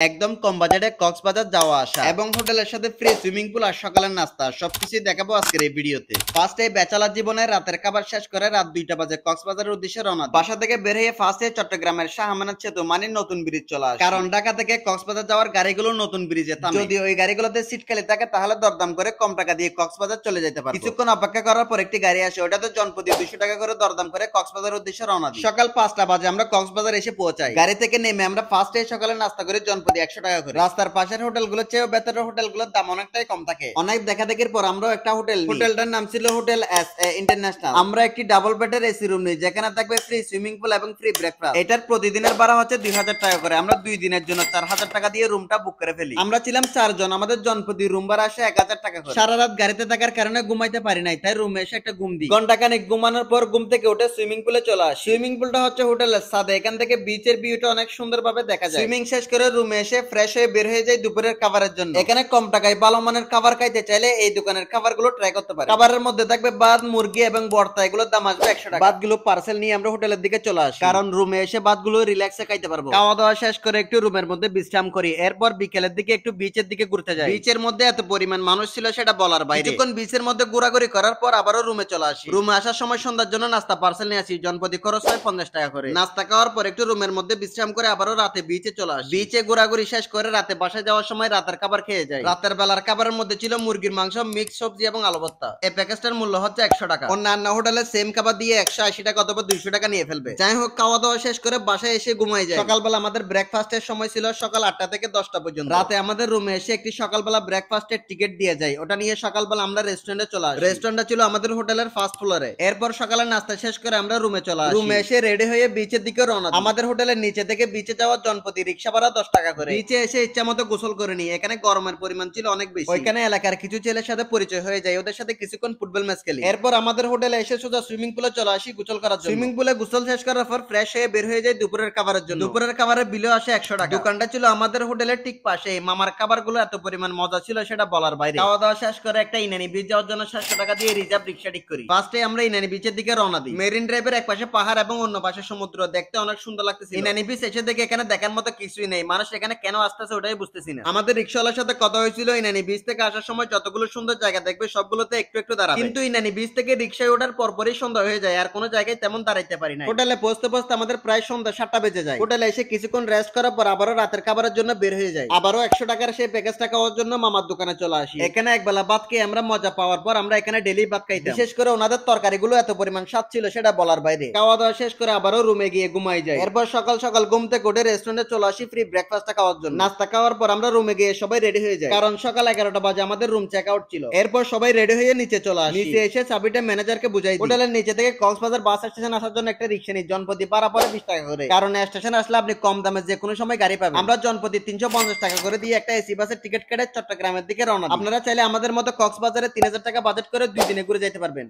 একদম কম বাজেটে কক্সবাজার যাওয়া আসা এবং হোটেলের সাথে ফ্রি সুইমিং পুল আর সকালের নাস্তা সবকিছুই দেখাবো আজকের এই ভিডিওতে। ফার্স্ট এই ব্যাচেলর জীবনে রাতের খাবার শেষ করে রাত 2টা বাজে কক্সবাজারের উদ্দেশ্যে রওনা দিই। বাসা থেকে বের হয়ে ফার্স্টে চট্টগ্রামের শাহ আমানত সেতু মানে নতুন ব্রিজ চলে আসে, কারণ ঢাকা থেকে কক্সবাজার যাওয়ার গাড়িগুলো নতুন ব্রিজে থামে। যদি ওই গাড়িগুলোতে সিট খালি থাকে তাহলে দরদাম করে কম টাকা দিয়ে কক্সবাজার চলে যেতে পারবে। কিছুক্ষণ অপেক্ষা করার পর একটি গাড়ি আসে, ওটাতে জনপ্রতি 200 টাকা করে দরদাম করে কক্সবাজারের উদ্দেশ্যে রওনা দিই। সকাল 5টা বাজে আমরা কক্সবাজার এসে পৌঁছাই। গাড়ি থেকে নেমে আমরা ফার্স্টে সকালে নাস্তা করে জনপ্রতি 100 টাকা করে। রাস্তার পাশের হোটেলগুলো চেয়েও বেতারের হোটেলগুলোর দাম অনেকটাই কম থাকে। অনেক দেখা দেখির পর আমরা একটা হোটেলটার নাম ছিল হোটেল এস এ ইন্টারন্যাশনাল। আমরা একটি ডাবল বেডের এসি রুম নিই, যেখানে থাকবে ফ্রি সুইমিং পুল এবং ফ্রি ব্রেকফাস্ট। এটার প্রতিদিনের ভাড়া হচ্ছে 2000 টাকা করে। আমরা 2 দিনের জন্য 4000 টাকা দিয়ে রুমটা বুক করে ফেলি। আমরা ছিলাম 4 জন, আমাদের জনপ্রতি রুম ভাড়া আসে 1000 টাকা করে। সারা রাত গাড়িতে থাকার কারণে ঘুমাইতে পারি নাই, তাই রুমে এসে একটা ঘুম দিই। ঘন্টাখানেক ঘুমানোর পর ঘুম থেকে উঠে সুইমিং পুলে চলে আসি। সুইমিং পুলটা হচ্ছে হোটেলের ছাদে, এখান থেকে বিচের ভিউটা অনেক সুন্দরভাবে দেখা যায়। সুইমিং শেষ করে রুমে এসে ফ্রেশ হয়ে বের হয়ে যাই দুপুরের খাবারের জন্য। এখানে কম টাকায় ভালো মানের খাবার খাইতে চাইলে এই দোকানের খাবারগুলো ট্রাই করতে পারে। খাবারের মধ্যে থাকবে ভাত, মুরগি এবং ভর্তা, এগুলোর দাম আসবে 100 টাকা। ভাতগুলো পার্সেল নিয়ে আমরা হোটেলের দিকে চলে আসি, কারণ রুমে এসে ভাতগুলো রিল্যাক্সে খাইতে পারবো। খাওয়া দাওয়া শেষ করে একটু রুমের মধ্যে বিশ্রাম করি, এরপর বিকেলের দিকে একটু বিচের দিকে ঘুরতে যাই। বিচের মধ্যে এত পরিমাণ মানুষ ছিল সেটা বলার বাইরে। কিছুক্ষণ বিচের মধ্যে ঘোরাঘুরি করার পর আবারও রুমে চলে আসি। রুমে আসার সময় সন্ধ্যার জন্য নাস্তা পার্সেল নিয়ে আসি, জনপ্রতি খরচ হয় 50 টাকা করে। নাস্তা খাওয়ার পর একটু রুমের মধ্যে বিশ্রাম করে আবারও রাতে বিচে চলে আসি। বিচে ঘোরাঘুরি শেষ করে রাতে বাসায় যাওয়ার সময় রাতের খাবার খেয়ে যাই। রাতের বেলার খাবারের মধ্যে ছিল মুরগির মাংস, মিক্স সবজি এবং আলু ভর্তা। এই প্যাকেজটার মূল্য হচ্ছে 100 টাকা। অন্যান্য হোটেলে সেম খাবার দিয়ে 180 টাকা অথবা 200 টাকা নিয়ে ফেলবে। যাই হোক, খাওয়া দাওয়া শেষ করে বাসায় এসে ঘুমাই যায়। সকালবেলা আমাদের ব্রেকফাস্টের সময় ছিল সকাল 8টা থেকে 10টা পর্যন্ত। রাতে আমাদের রুমে এসে একটি সকালবেলা ব্রেকফাস্টের টিকিট দিয়ে যায়, ওটা নিয়ে সকালবেলা আমরা রেস্টুরেন্টে চলে আসি। রেস্টুরেন্টটা ছিল আমাদের হোটেলের ফার্স্ট ফ্লোরে। এরপর সকালের নাস্তা শেষ করে আমরা রুমে চলে আসি। রুমে এসে রেডি হয়ে বিচের দিকে রওনা দিই। আমাদের হোটেলের নিচে থেকে বিচে যাওয়ার জনপ্রতি রিকশা ভাড়া 10 টাকা করে। বিচে এসে ইচ্ছা মতো গোসল করে নিই। এখানে গরমের পরিমাণ ছিল অনেক বেশি। ওইখানে এলাকার কিছু ছেলের সাথে পরিচয় হয়ে যায়, ওদের সাথে কিছুক্ষণ ফুটবল ম্যাচ খেলি। এরপর আমাদের হোটেলে এসে সোজা সুইমিং পুলে চলে আসি গোসল করার জন্য। সুইমিং পুলে গোসল শেষ করার পর ফ্রেশ হয়ে বের হয়ে যায় দুপুরের খাবারের জন্য। দুপুরের খাবারের বিলও আসে 100 টাকা। দোকানটা ছিল আমাদের হোটেলের ঠিক পাশে। মামার খাবারগুলো এত পরিমাণ মজা ছিল সেটা বলার বাইরে। খাওয়া দাওয়া শেষ করে একটা ইনানি বিচ যাওয়ার জন্য 700 টাকা দিয়ে রিজার্ভ রিক্সা ঠিক করি। ফার্স্টে আমরা ইনানি বিচের দিকে রওনা দিই। মেরিন ড্রাইভের এক পাশে পাহাড় এবং অন্য পাশে সমুদ্র, দেখতে অনেক সুন্দর লাগতেছিল। ইনানি বিচ এসে দেখে এখানে দেখার মতো কিছুই নেই, মানুষ এখানে কেন আসতেছে ওটাই বুঝতেছি না। আমাদের রিক্সাওয়ালার সাথে কথা হয়েছিল ইনানি বিচ থেকে আসার সময় যতগুলো সুন্দর জায়গা দেখবে সবগুলোতে একটু একটু দাঁড়াবে, কিন্তু ইনানি বিচ থেকে রিক্সায় ওঠার পরপরই সন্ধ্যা হয়ে যায়, আর কোনো জায়গায় তেমন দাঁড়াইতে পারি না। হোটেলে পৌঁছতে পৌঁছতে আমাদের প্রায় সন্ধ্যা 7টা বেজে যায়। হোটেলে এসে কিছুক্ষণ রেস্ট করার পর আবারও রাতের খাবারের জন্য বের হয়ে যায়। আবারও 100 টাকার সেই প্যাকেজটা খাওয়ার জন্য মামার দোকানে চলে আসি। এখানে একবেলা ভাত খেয়ে আমরা মজা পাওয়ার পর আমরা এখানে ডেলি ভাত খাইতাম। বিশেষ করে ওনাদের তরকারিগুলো এত পরিমাণ স্বাদ ছিল সেটা বলার বাইরে। খাওয়া দাওয়া শেষ করে আবারও রুমে গিয়ে ঘুমাই যায়। এরপর সকাল সকাল ঘুম থেকে উঠে রেস্টুরেন্টে চলে আসি ফ্রি ব্রেকফাস্টটা খাওয়ার জন্য। নাস্তা খাওয়ার পর আমরা রুমে গিয়ে সবাই রেডি হয়ে যায়, কারণ সকাল 11টা বাজে আমাদের রুম চেক আউট ছিল। এরপর সবাই রেডি হয়ে নিচে চলে আসি। নিচে এসে চাবিটা ম্যানেজারকে বুঝাই দিই। হোটেলের নিচে থেকে কক্সবাজার বাস স্টেশন আসার জন্য একটা রিক্সা নিই, জনপ্রতি ভাড়া পড়ে 20 টাকা করে। কারণ স্টেশন আসলে আপনি কম দামে যে কোনো সময় গাড়ি পাবেন। আমরা জনপ্রতি 350 টাকা করে দিয়ে একটা এসি বাসের টিকিট কেটে চট্টগ্রামের দিকে রওনা দিই। আপনারা চাইলে আমাদের মতো কক্সবাজারে 3000 টাকা বাজেট করে 2 দিনে ঘুরে যেতে পারবেন।